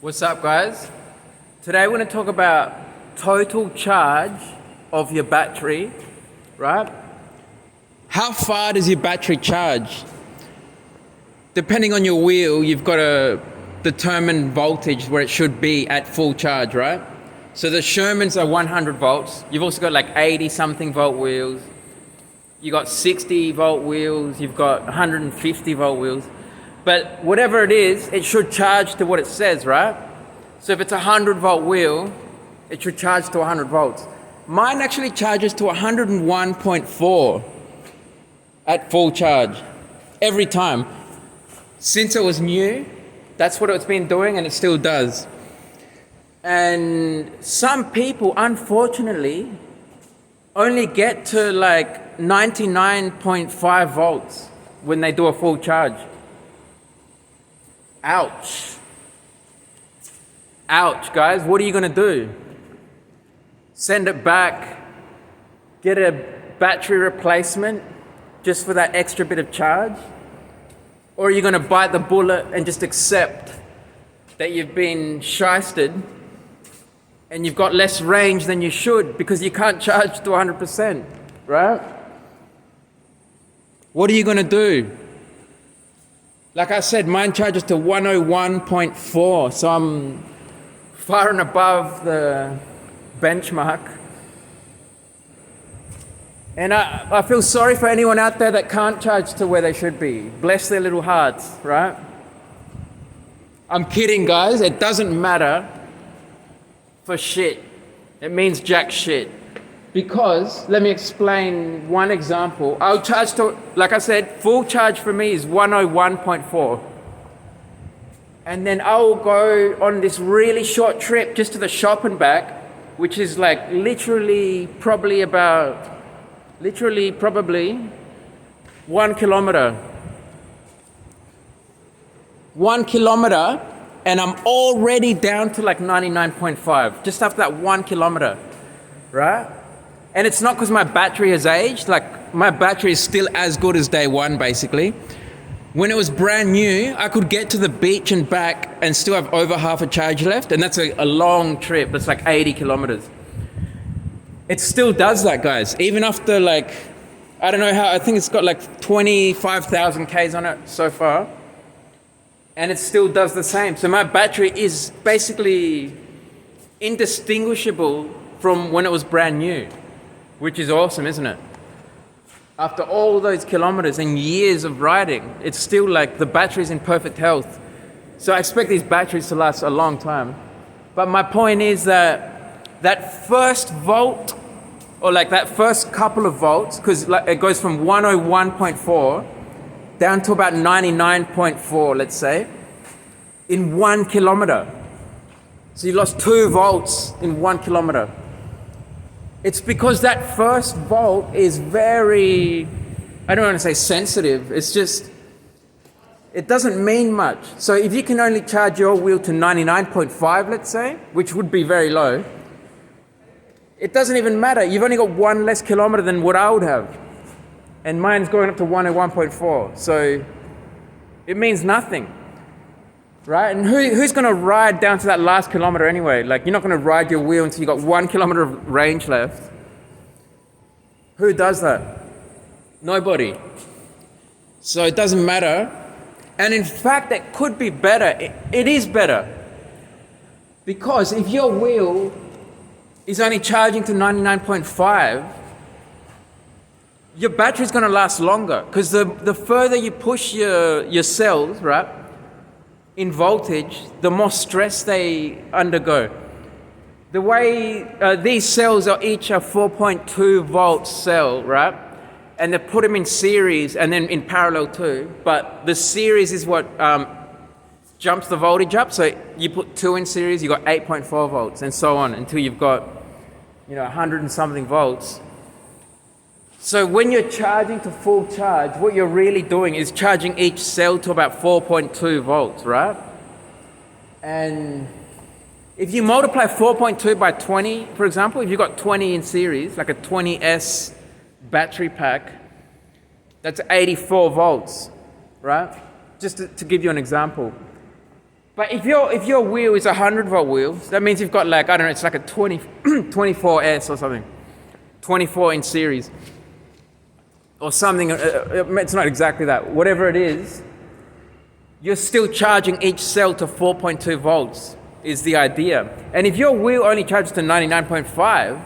What's up, guys? Today we're going to talk about total charge of your battery, right? How far does your battery charge? Depending on your wheel, you've got to determine voltage where it should be at full charge, right? So the Shermans are 100 volts. You've also got like 80 something volt wheels. You've got 60 volt wheels. You've got 150 volt wheels. But whatever it is, it should charge to what it says, right? So if it's a 100 volt wheel, it should charge to 100 volts. Mine actually charges to 101.4 at full charge every time. Since it was new, that's what it's been doing, and it still does. And some people, unfortunately, only get to like 99.5 volts when they do a full charge. Ouch. Ouch, guys. What are you going to do? Send it back, get a battery replacement just for that extra bit of charge? Or are you going to bite the bullet and just accept that you've been shysted and you've got less range than you should because you can't charge to 100%, right? What are you going to do? Like I said, mine charges to 101.4, so I'm far and above the benchmark. And I feel sorry for anyone out there that can't charge to where they should be. Bless their little hearts, right? I'm kidding, guys. It doesn't matter for shit. It means jack shit. Because, let me explain one example. I'll charge to, like I said, full charge for me is 101.4. And then I'll go on this really short trip just to the shop and back, which is like literally probably 1 kilometer. 1 kilometer, and I'm already down to like 99.5, just after that 1 kilometer, right? And it's not because my battery has aged, like my battery is still as good as day one, basically. When it was brand new, I could get to the beach and back and still have over half a charge left, and that's a long trip. That's like 80 kilometers. It still does that, guys. Even after like, I don't know how, I think it's got like 25,000 Ks on it so far, and it still does the same. So my battery is basically indistinguishable from when it was brand new, which is awesome, isn't it? After all those kilometers and years of riding, it's still like the battery's in perfect health. So I expect these batteries to last a long time. But my point is that first volt, or like that first couple of volts, because like it goes from 101.4 down to about 99.4, let's say, in 1 kilometer. So you lost 2 volts in 1 kilometer. It's because that first volt is very, I don't want to say sensitive, it's just, it doesn't mean much. So if you can only charge your wheel to 99.5, let's say, which would be very low, it doesn't even matter. You've only got 1 less kilometer than what I would have. And mine's going up to 101.4. So it means nothing, right? And who's going to ride down to that last kilometer anyway? Like, you're not going to ride your wheel until you've got 1 kilometer of range left. Who does that? Nobody. So it doesn't matter. And in fact, it could be better. It is better. Because if your wheel is only charging to 99.5, your battery's going to last longer. Because the further you push your cells, right, in voltage, the more stress they undergo. The way these cells are each a 4.2 volt cell, right? And they put them in series and then in parallel too. But the series is what jumps the voltage up. So you put 2 in series, you got 8.4 volts, and so on until you've got 100 and something volts. So when you're charging to full charge, what you're really doing is charging each cell to about 4.2 volts, right? And if you multiply 4.2 by 20, for example, if you've got 20 in series, like a 20S battery pack, that's 84 volts, right? Just to give you an example. But if your wheel is a 100-volt wheel, that means you've got like, I don't know, it's like a 24S or something, 24 in series, or something. It's not exactly that. Whatever it is, you're still charging each cell to 4.2 volts is the idea. And if your wheel only charges to 99.5,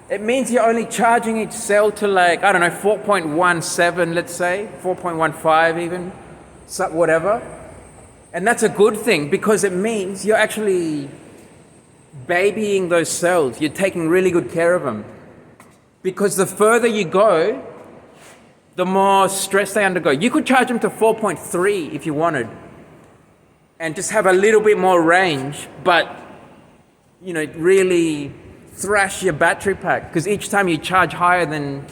it means you're only charging each cell to like, I don't know, 4.17, let's say, 4.15 even, whatever. And that's a good thing because it means you're actually babying those cells. You're taking really good care of them. Because the further you go, the more stress they undergo. You could charge them to 4.3 if you wanted and just have a little bit more range, but, you know, really thrash your battery pack because each time you charge higher than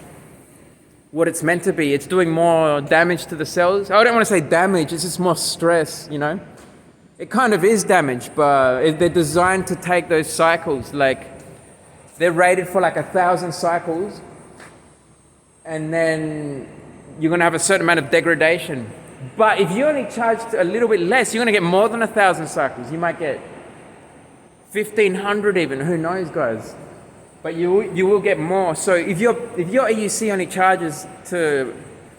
what it's meant to be, it's doing more damage to the cells. I don't want to say damage, it's just more stress, you know. It kind of is damage, but they're designed to take those cycles. Like, they're rated for like 1,000 cycles, and then you're going to have a certain amount of degradation. But if you only charge a little bit less, you're going to get more than 1,000 cycles. You might get 1,500 even, who knows, guys. But you will get more. So if your EUC only charges to,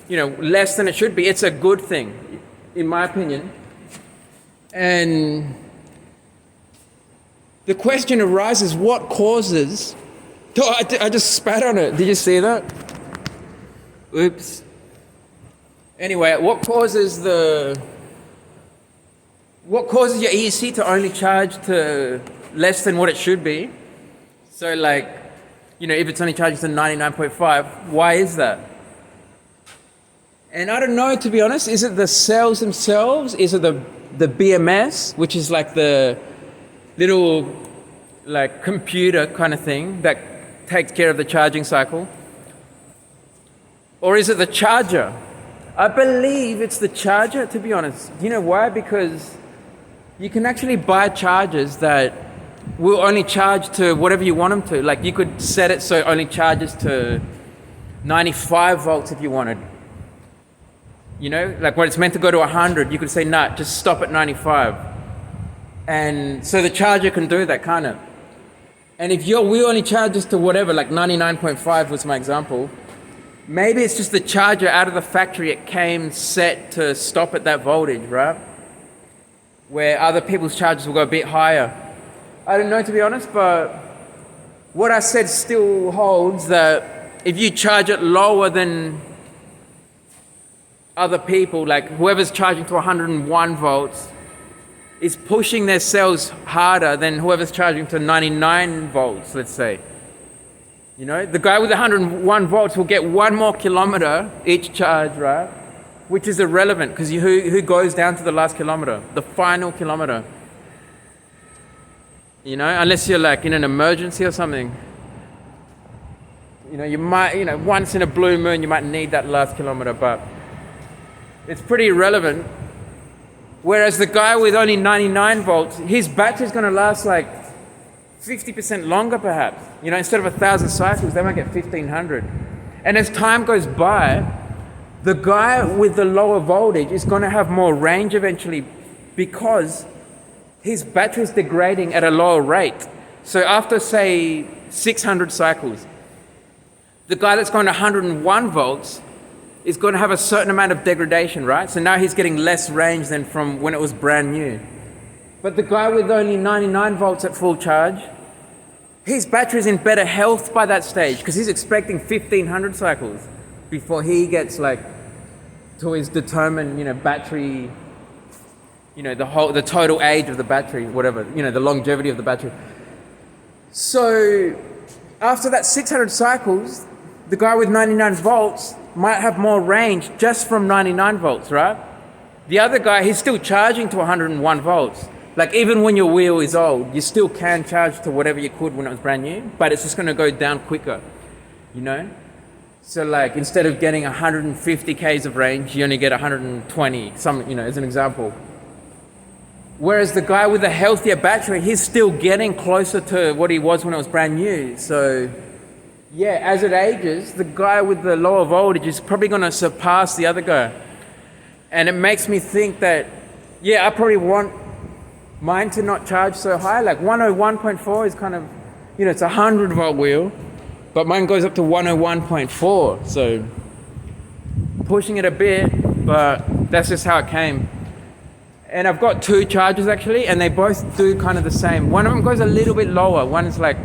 you know, less than it should be, it's a good thing, in my opinion. And the question arises: what causes? Oh, I just spat on it. Did you see that? Oops. Anyway, what causes your EUC to only charge to less than what it should be? So like, you know, if it's only charging to 99.5, why is that? And I don't know, to be honest. Is it the cells themselves? Is it the BMS, which is like the little like computer kind of thing that takes care of the charging cycle? Or is it the charger? I believe it's the charger, to be honest. You know why? Because you can actually buy chargers that will only charge to whatever you want them to. Like, you could set it so it only charges to 95 volts if you wanted. You know, like when it's meant to go to 100, you could say, nah, just stop at 95. And so the charger can do that, kind of. And if your wheel only charges to whatever, like 99.5 was my example, maybe it's just the charger out of the factory, it came set to stop at that voltage, right? Where other people's chargers will go a bit higher. I don't know, to be honest, but what I said still holds, that if you charge it lower than other people, like whoever's charging to 101 volts is pushing their cells harder than whoever's charging to 99 volts, let's say. You know, the guy with 101 volts will get 1 more kilometer each charge, right? Which is irrelevant, because who goes down to the last kilometer, the final kilometer? You know, unless you're like in an emergency or something. You know, you might, you know, once in a blue moon, you might need that last kilometer, but it's pretty irrelevant. Whereas the guy with only 99 volts, his battery's going to last like 50% longer perhaps. You know, instead of 1,000 cycles, they might get 1,500. And as time goes by, the guy with the lower voltage is going to have more range eventually, because his battery is degrading at a lower rate. So after, say, 600 cycles, the guy that's going to 101 volts is going to have a certain amount of degradation, right? So now he's getting less range than from when it was brand new. But the guy with only 99 volts at full charge, his battery's in better health by that stage, because he's expecting 1,500 cycles before he gets like to his determined, you know, battery, you know, the total age of the battery, whatever, you know, the longevity of the battery. So after that 600 cycles, the guy with 99 volts might have more range just from 99 volts, right? The other guy, he's still charging to 101 volts. Like, even when your wheel is old, you still can charge to whatever you could when it was brand new, but it's just going to go down quicker, you know? So like, instead of getting 150 Ks of range, you only get 120, you know, as an example. Whereas the guy with a healthier battery, he's still getting closer to what he was when it was brand new. So yeah, as it ages, the guy with the lower voltage is probably going to surpass the other guy. And it makes me think that, yeah, I probably want mine to not charge so high. Like 101.4 is kind of, it's a 100-volt wheel, but mine goes up to 101.4. So pushing it a bit, but that's just how it came. And I've got two chargers actually, and they both do kind of the same. One of them goes a little bit lower. One is like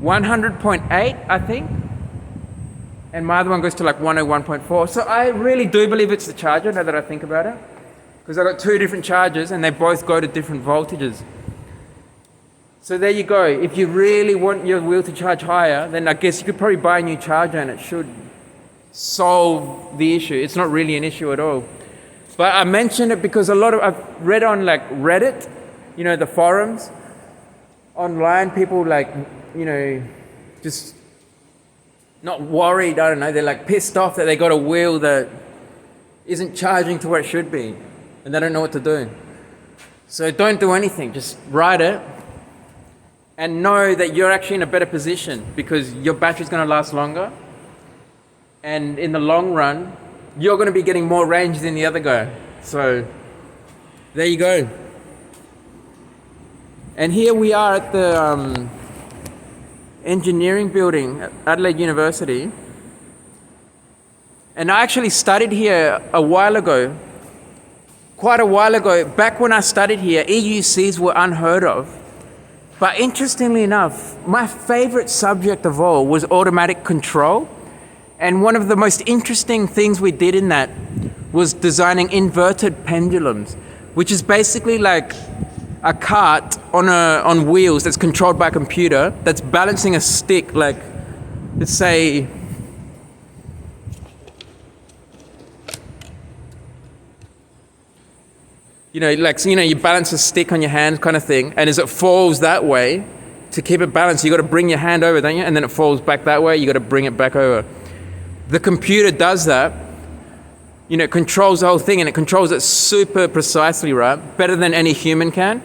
100.8, I think. And my other one goes to like 101.4. So I really do believe it's the charger now that I think about it. Because I've got two different chargers and they both go to different voltages. So there you go. If you really want your wheel to charge higher, then I guess you could probably buy a new charger and it should solve the issue. It's not really an issue at all. But I mentioned it because I've read on like Reddit, the forums, online, people like, just not worried, I don't know, they're like pissed off that they got a wheel that isn't charging to where it should be and they don't know what to do. So don't do anything, just ride it and know that you're actually in a better position because your battery's going to last longer, and in the long run you're going to be getting more range than the other guy. So there you go. And here we are at the engineering building at Adelaide University. And I actually studied here quite a while ago. Back when I studied here, EUCs were unheard of. But interestingly enough, my favorite subject of all was automatic control. And one of the most interesting things we did in that was designing inverted pendulums, which is basically like a cart on wheels that's controlled by a computer that's balancing a stick, like, let's say, you balance a stick on your hand kind of thing, and as it falls that way, to keep it balanced, you got to bring your hand over, don't you? And then it falls back that way, you got to bring it back over. The computer does that, it controls the whole thing, and it controls it super precisely, right? Better than any human can.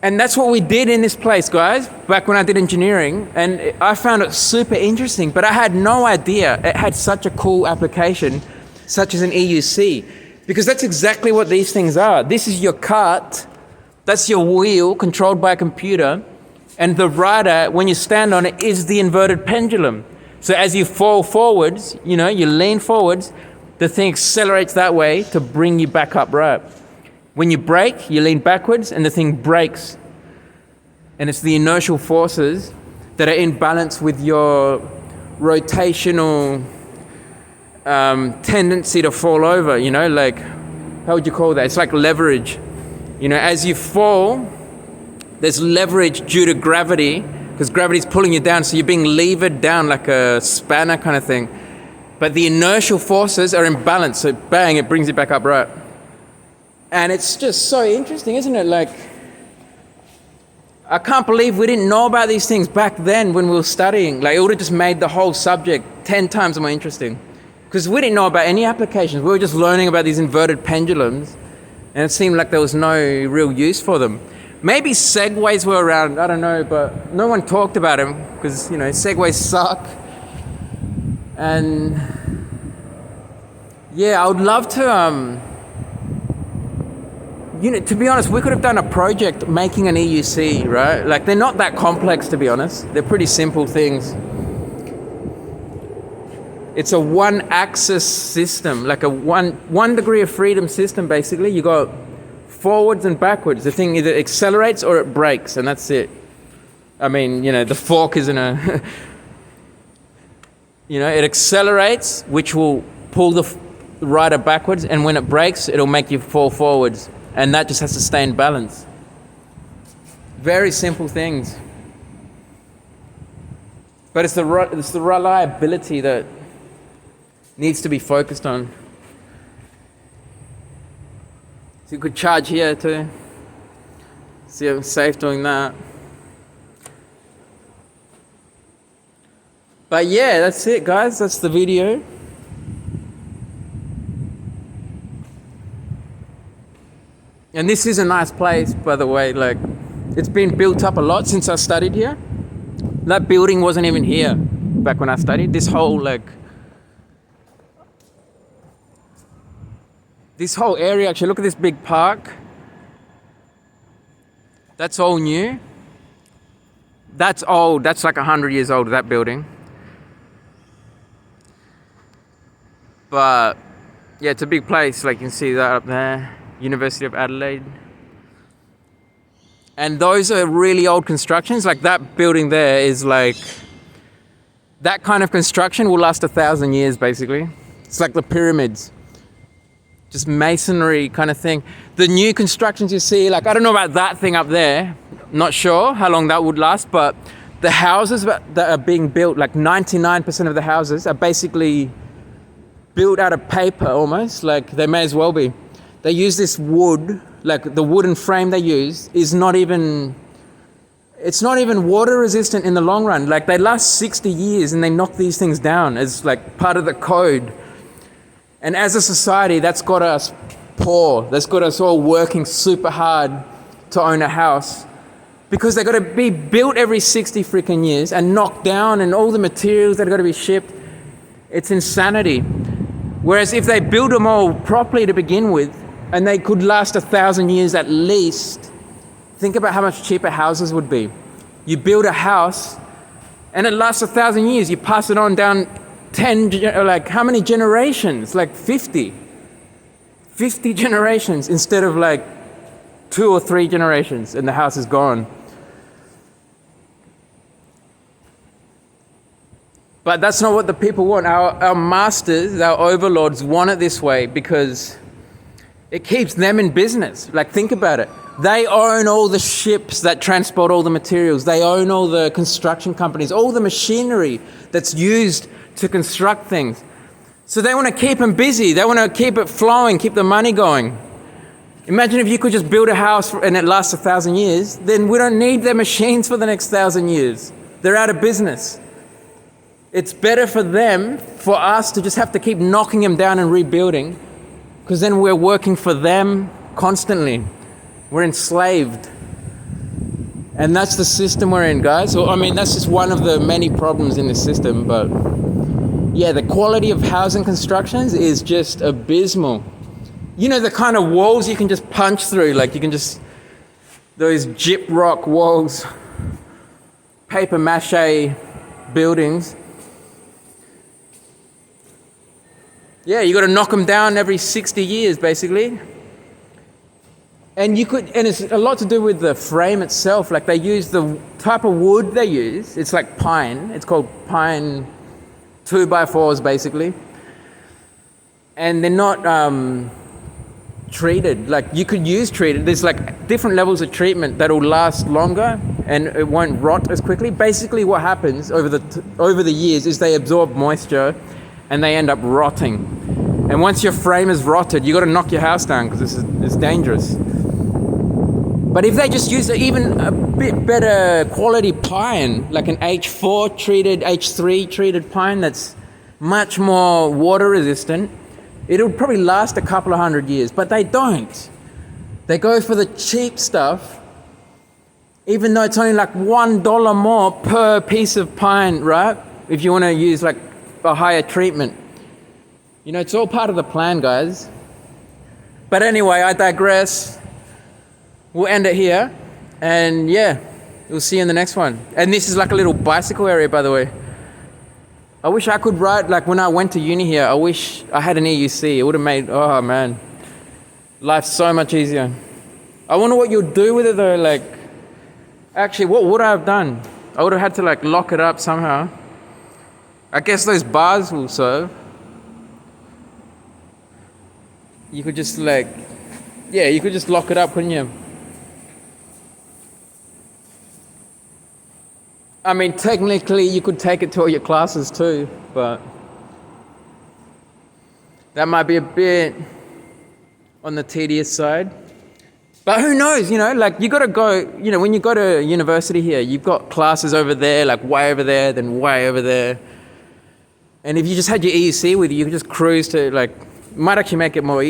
And that's what we did in this place, guys, back when I did engineering, and I found it super interesting, but I had no idea it had such a cool application, such as an EUC, because that's exactly what these things are. This is your cart, that's your wheel controlled by a computer, and the rider, when you stand on it, is the inverted pendulum. So as you fall forwards, you lean forwards, the thing accelerates that way to bring you back upright. When you brake, you lean backwards and the thing brakes. And it's the inertial forces that are in balance with your rotational tendency to fall over, like, how would you call that? It's like leverage. As you fall, there's leverage due to gravity, because gravity's pulling you down, so you're being levered down like a spanner kind of thing. But the inertial forces are in balance, so bang, it brings you back upright. And it's just so interesting, isn't it? Like, I can't believe we didn't know about these things back then when we were studying. Like, it would have just made the whole subject 10 times more interesting. Because we didn't know about any applications. We were just learning about these inverted pendulums, and it seemed like there was no real use for them. Maybe segways were around, I don't know, but no one talked about them because, segways suck. And yeah, I would love to, to be honest, we could have done a project making an EUC, right? Like, they're not that complex, to be honest. They're pretty simple things. It's a one-axis system, like a one degree of freedom system, basically. You go forwards and backwards. The thing either accelerates or it brakes, and that's it. I mean, the fork isn't a... it accelerates, which will pull the rider backwards, and when it brakes, it'll make you fall forwards, and that just has to stay in balance. Very simple things. But it's the reliability that needs to be focused on. So you could charge here too. See, I'm safe doing that. But yeah, that's it, guys. That's the video. And this is a nice place, by the way. Like, it's been built up a lot since I studied here. That building wasn't even here back when I studied. This whole area, actually, look at this big park. That's all new. That's old. That's like 100 years old, that building. But yeah, it's a big place. Like you can see that up there. University of Adelaide. And those are really old constructions. Like that building there is like, that kind of construction will last 1,000 years basically. It's like the pyramids. Just masonry kind of thing. The new constructions you see, like I don't know about that thing up there. Not sure how long that would last, but the houses that are being built, like 99% of the houses are basically built out of paper almost, like they may as well be. They use this wood, like the wooden frame they use is not even, it's not even water resistant in the long run. Like they last 60 years and they knock these things down as like part of the code. And as a society, that's got us poor. That's got us all working super hard to own a house because they've got to be built every 60 freaking years and knocked down, and all the materials that have got to be shipped. It's insanity. Whereas if they build them all properly to begin with, and they could last 1,000 years at least, think about how much cheaper houses would be. You build a house and it lasts 1,000 years. You pass it on down 10, like how many generations? Like 50. 50 generations instead of like 2 or 3 generations and the house is gone. But that's not what the people want. Our masters, our overlords want it this way because it keeps them in business. Like think about it. They own all the ships that transport all the materials. They own all the construction companies, all the machinery that's used to construct things. So they want to keep them busy. They want to keep it flowing, keep the money going. Imagine if you could just build a house and it lasts 1,000 years, then we don't need their machines for the next 1,000 years. They're out of business. It's better for them, for us to just have to keep knocking them down and rebuilding, because then we're working for them constantly. We're enslaved. And that's the system we're in, guys. So, I mean, that's just one of the many problems in the system, but yeah, the quality of housing constructions is just abysmal. You know, the kind of walls you can just punch through, like you can just, those gyprock walls, paper mache buildings. Yeah, you got to knock them down every 60 years, basically. And you could, and it's a lot to do with the frame itself. Like they use the type of wood they use. It's like pine. It's called pine 2x4s, basically. And they're not treated. Like you could use treated. There's like different levels of treatment that'll last longer and it won't rot as quickly. Basically, what happens over the years is they absorb moisture and they end up rotting. And once your frame is rotted, you got to knock your house down because it's dangerous. But if they just use even a bit better quality pine, like an H4 treated, H3 treated pine that's much more water resistant, it'll probably last a couple of 100 years. But they don't. They go for the cheap stuff, even though it's only like $1 more per piece of pine, right? If you want to use like a higher treatment. You know, it's all part of the plan, guys. But anyway, I digress. We'll end it here. And yeah, we'll see you in the next one. And this is like a little bicycle area, by the way. I wish I could ride, like when I went to uni here, I wish I had an EUC. It would have made, oh man, life so much easier. I wonder what you'll do with it though. Like, actually, what would I have done? I would have had to like lock it up somehow. I guess those bars will serve. You could just like, yeah, you could just lock it up, couldn't you? I mean, technically you could take it to all your classes too, but that might be a bit on the tedious side. But who knows, you know, like you got to go, you know, when you go to university here, you've got classes over there, like way over there, then way over there. And if you just had your EUC with you, you could just cruise to like, might actually make it more,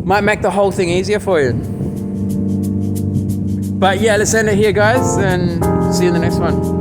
might make the whole thing easier for you. But yeah, let's end it here, guys, and see you in the next one.